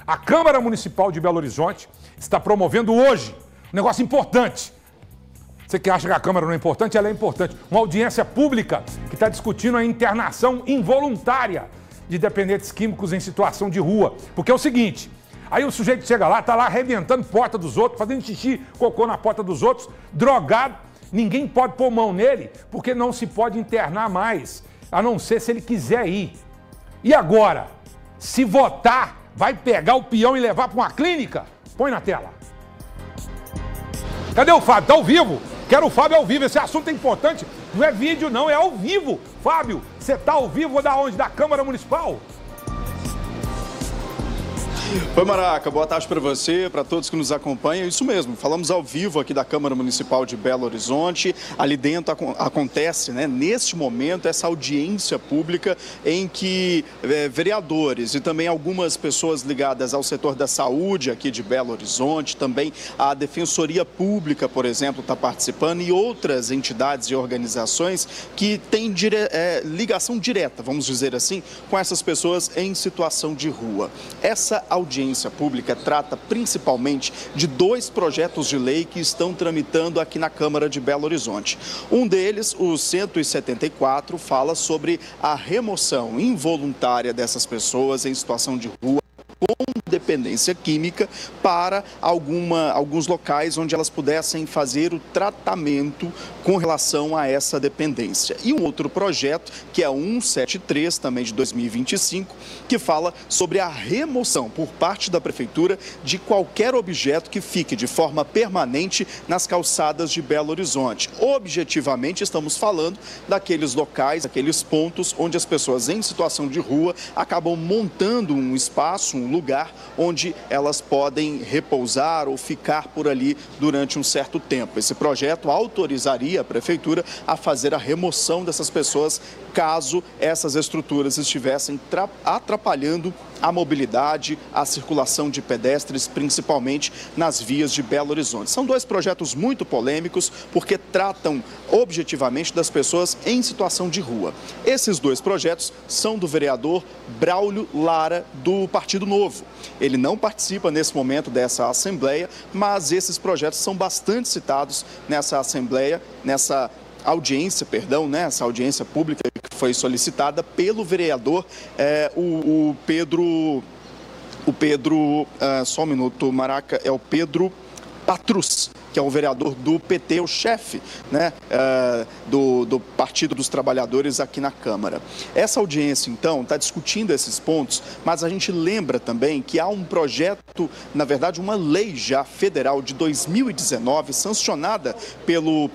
A Câmara Municipal de Belo Horizonte está promovendo hoje um negócio importante. Você que acha que a Câmara não é importante, ela é importante. Uma audiência pública que está discutindo a internação involuntária de dependentes químicos em situação de rua. Porque é o seguinte, aí o sujeito chega lá, está lá arrebentando porta dos outros, fazendo xixi, cocô na porta dos outros, drogado. Ninguém pode pôr mão nele, porque não se pode internar mais, a não ser se ele quiser ir. E agora, se votar, vai pegar o peão e levar para uma clínica? Põe na tela. Cadê o Fábio? Tá ao vivo. Quero o Fábio ao vivo. Esse assunto é importante. Não é vídeo, não. É ao vivo. Fábio, você tá ao vivo da onde? Da Câmara Municipal? Oi, Maraca, boa tarde para você, para todos que nos acompanham. Isso mesmo, falamos ao vivo aqui da Câmara Municipal de Belo Horizonte. Ali dentro acontece, neste momento, essa audiência pública em que vereadores e também algumas pessoas ligadas ao setor da saúde aqui de Belo Horizonte, também a Defensoria Pública, por exemplo, está participando, e outras entidades e organizações que têm ligação direta, vamos dizer assim, com essas pessoas em situação de rua. Essa audiência pública trata principalmente de 2 projetos de lei que estão tramitando aqui na Câmara de Belo Horizonte. Um deles, o 174, fala sobre a remoção involuntária dessas pessoas em situação de rua com dependência química para alguns locais onde elas pudessem fazer o tratamento com relação a essa dependência. E um outro projeto, que é o 173, também de 2025, que fala sobre a remoção por parte da Prefeitura de qualquer objeto que fique de forma permanente nas calçadas de Belo Horizonte. Objetivamente, estamos falando daqueles locais, aqueles pontos onde as pessoas em situação de rua acabam montando um espaço, um lugar onde elas podem repousar ou ficar por ali durante um certo tempo. Esse projeto autorizaria a Prefeitura a fazer a remoção dessas pessoas caso essas estruturas estivessem atrapalhando a mobilidade, a circulação de pedestres, principalmente nas vias de Belo Horizonte. São 2 projetos muito polêmicos, porque tratam objetivamente das pessoas em situação de rua. Esses 2 projetos são do vereador Braulio Lara, do Partido Novo. Ele não participa nesse momento dessa Assembleia, mas esses projetos são bastante citados nessa Assembleia, nessa audiência, essa audiência pública que foi solicitada pelo vereador, o Pedro, só um minuto, Maraca, é o Pedro Patrus, que é o vereador do PT, o chefe do Partido dos Trabalhadores aqui na Câmara. Essa audiência, então, está discutindo esses pontos, mas a gente lembra também que há um projeto, na verdade, uma lei já federal de 2019, sancionada pelo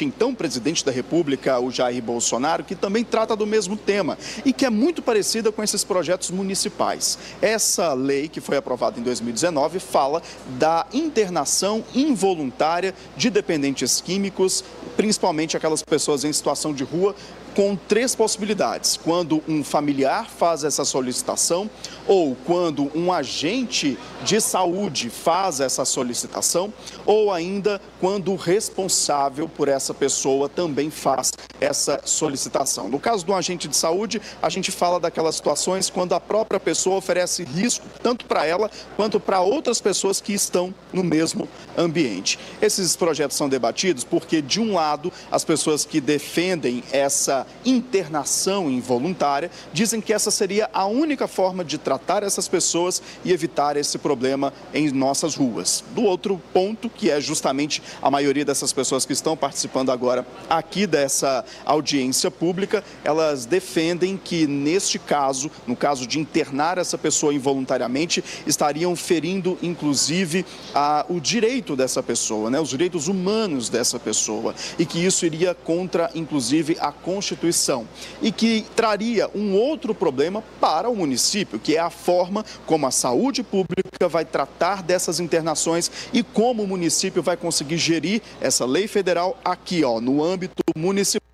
então presidente da República, o Jair Bolsonaro, que também trata do mesmo tema e que é muito parecida com esses projetos municipais. Essa lei, que foi aprovada em 2019, fala da internação involuntária de dependentes químicos, principalmente aquelas pessoas em situação de rua, com 3 possibilidades: quando um familiar faz essa solicitação, ou quando um agente de saúde faz essa solicitação, ou ainda quando o responsável por essa pessoa também faz essa solicitação. No caso do agente de saúde, a gente fala daquelas situações quando a própria pessoa oferece risco, tanto para ela quanto para outras pessoas que estão no mesmo ambiente. Esses projetos são debatidos porque, de um lado, as pessoas que defendem essa internação involuntária dizem que essa seria a única forma de tratar essas pessoas e evitar esse problema em nossas ruas. Do outro ponto, que é justamente a maioria dessas pessoas que estão participando agora aqui dessa audiência pública, elas defendem que, neste caso, no caso de internar essa pessoa involuntariamente, estariam ferindo, inclusive, o direito dessa pessoa, os direitos humanos dessa pessoa, e que isso iria contra, inclusive, a Constituição, e que traria um outro problema para o município, que é a forma como a saúde pública vai tratar dessas internações e como o município vai conseguir gerir essa lei federal aqui, no âmbito municipal.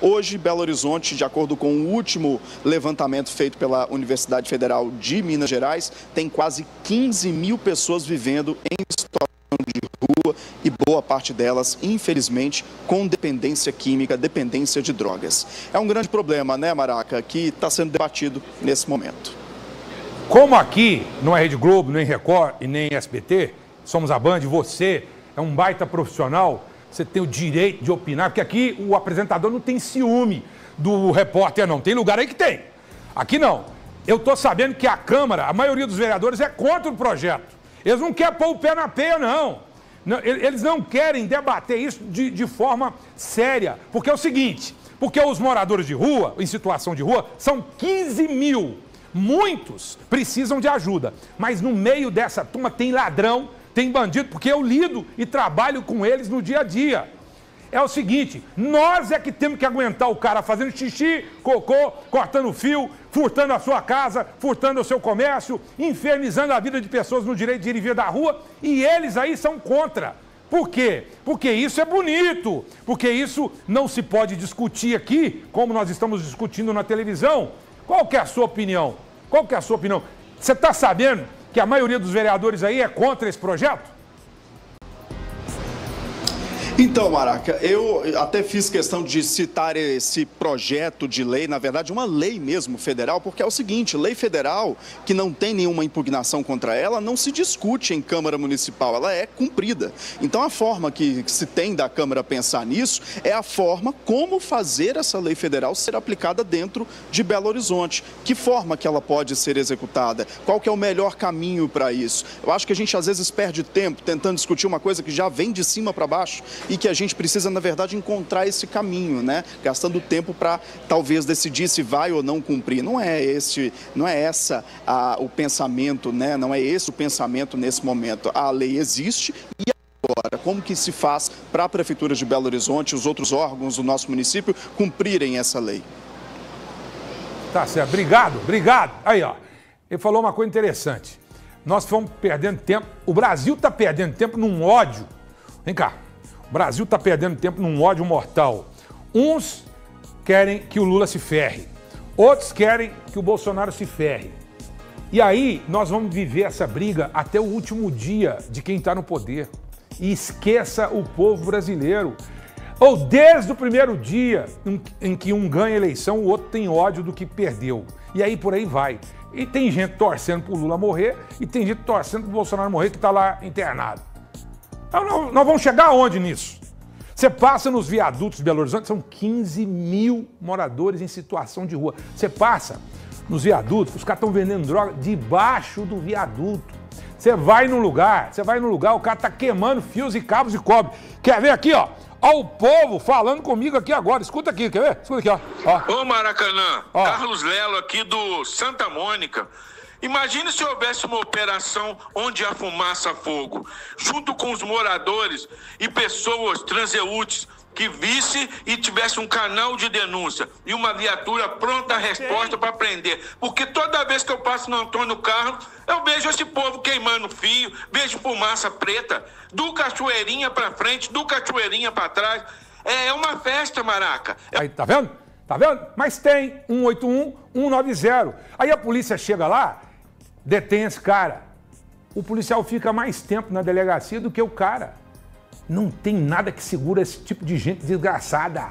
Hoje, Belo Horizonte, de acordo com o último levantamento feito pela Universidade Federal de Minas Gerais, tem quase 15 mil pessoas vivendo em situação de rua e boa parte delas, infelizmente, com dependência química, dependência de drogas. É um grande problema, Maraca, que está sendo debatido nesse momento. Como aqui não é Rede Globo, nem Record e nem SBT, somos a Band, você é um baita profissional, você tem o direito de opinar, porque aqui o apresentador não tem ciúme do repórter, não. Tem lugar aí que tem. Aqui não. Eu tô sabendo que a Câmara, a maioria dos vereadores é contra o projeto. Eles não querem pôr o pé na peia, não. Eles não querem debater isso de forma séria. Porque é o seguinte, porque os moradores de rua, em situação de rua, são 15 mil. Muitos precisam de ajuda. Mas no meio dessa turma tem ladrão, tem bandido, porque eu lido e trabalho com eles no dia a dia. É o seguinte, nós é que temos que aguentar o cara fazendo xixi, cocô, cortando fio, furtando a sua casa, furtando o seu comércio, infernizando a vida de pessoas no direito de ir e vir da rua, e eles aí são contra. Por quê? Porque isso é bonito, porque isso não se pode discutir aqui, como nós estamos discutindo na televisão. Qual que é a sua opinião? Qual que é a sua opinião? Você está sabendo que a maioria dos vereadores aí é contra esse projeto? Então, Maraca, eu até fiz questão de citar esse projeto de lei, na verdade uma lei mesmo federal, porque é o seguinte, lei federal que não tem nenhuma impugnação contra ela, não se discute em Câmara Municipal, ela é cumprida. Então a forma que se tem da Câmara pensar nisso é a forma como fazer essa lei federal ser aplicada dentro de Belo Horizonte. Que forma que ela pode ser executada? Qual que é o melhor caminho para isso? Eu acho que a gente às vezes perde tempo tentando discutir uma coisa que já vem de cima para baixo, e que a gente precisa, na verdade, encontrar esse caminho, né? Gastando tempo para talvez decidir se vai ou não cumprir. Não é esse o pensamento, né? Não é esse o pensamento nesse momento. A lei existe e agora, como que se faz para a Prefeitura de Belo Horizonte e os outros órgãos do nosso município cumprirem essa lei? Tá certo, obrigado. Aí, ó, ele falou uma coisa interessante. Nós fomos perdendo tempo, o Brasil está perdendo tempo num ódio. Vem cá. O Brasil está perdendo tempo num ódio mortal. Uns querem que o Lula se ferre, outros querem que o Bolsonaro se ferre. E aí nós vamos viver essa briga até o último dia de quem está no poder. E esqueça o povo brasileiro. Ou desde o primeiro dia em que um ganha a eleição, o outro tem ódio do que perdeu. E aí por aí vai. E tem gente torcendo para o Lula morrer e tem gente torcendo para o Bolsonaro morrer que está lá internado. Então, nós vamos chegar aonde nisso? Você passa nos viadutos de Belo Horizonte, são 15 mil moradores em situação de rua. Você passa nos viadutos, os caras estão vendendo droga debaixo do viaduto. Você vai no lugar, o cara está queimando fios e cabos de cobre. Quer ver aqui, ó? Ó o povo falando comigo aqui agora. Escuta aqui, quer ver? Escuta aqui, ó. Ô Maracanã, ó. Carlos Lelo aqui do Santa Mônica. Imagine se houvesse uma operação onde há fumaça fogo, junto com os moradores e pessoas transeúntes que visse e tivesse um canal de denúncia e uma viatura pronta à resposta para prender. Porque toda vez que eu passo no Antônio Carlos, eu vejo esse povo queimando fio, vejo fumaça preta, do Cachoeirinha para frente, do Cachoeirinha para trás. É uma festa, Maraca. Aí, tá vendo? Tá vendo? Mas tem 181, 190. Aí a polícia chega lá, detém esse cara. O policial fica mais tempo na delegacia do que o cara. Não tem nada que segura esse tipo de gente desgraçada.